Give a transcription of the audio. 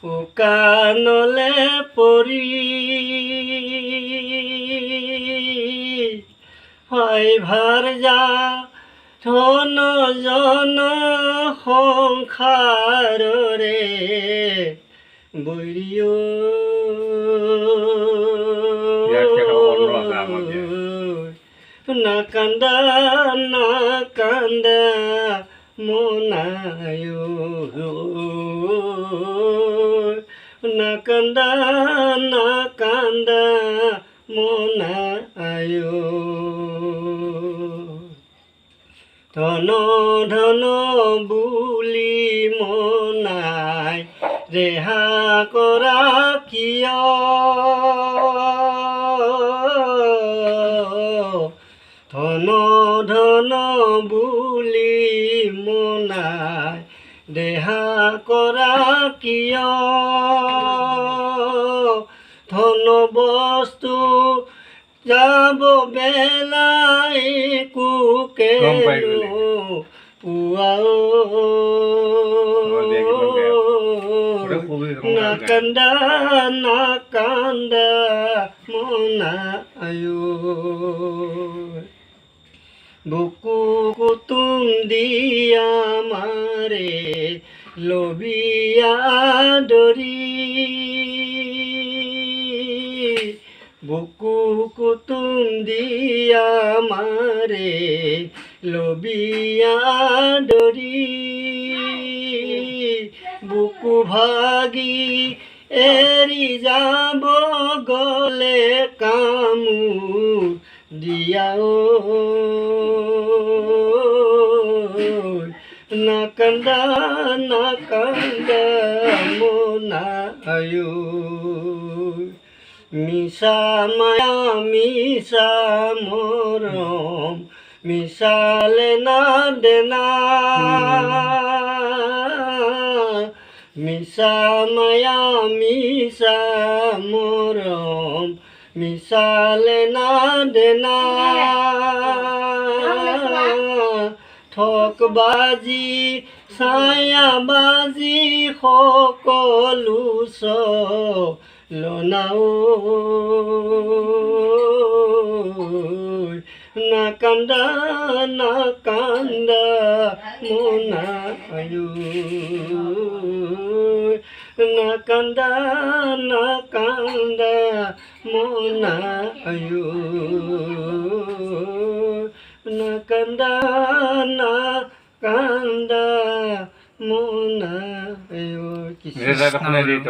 শুকানলে পৰি হয় ভাৰ যা ধন জন সংসাৰৰে বৈৰিও নাকান্দা নাকান্দা মনায়ো নাকান্দা নাকান্দা মনায়ো ধন ধন বুলি মনাই ৰেহা কৰা কিয় ধন ধন বুলি মনাই দেহা কৰা কিয় ধন বস্তু যাব বেলাই কুকেনো পুৱাও নাকান্দা নাকান্দা মনায়ো বুকু কুতুম দিয়া মাৰে লবিয়া দৰি বুকু কুতুম দিয়া মাৰে লবিয়া দৰি বুকু ভাগি এৰি যাব গলে কামোৰ দিয়াও নাকান্দা নাকান্দা মনায়ো মিছা মায়া মিছা মৰম মিছালে না দেনা মিছা মায়া মিছা মৰম মিছালে না দেনা ঠকবাজি ছায়াবাজি সকলো চলনাও নাকান্দা নাকান্দা মনায়ো নাকান্দা নাকান্দা মনায়ো নাকান্দা নাকান্দা মনায়ো কৃষ্ণ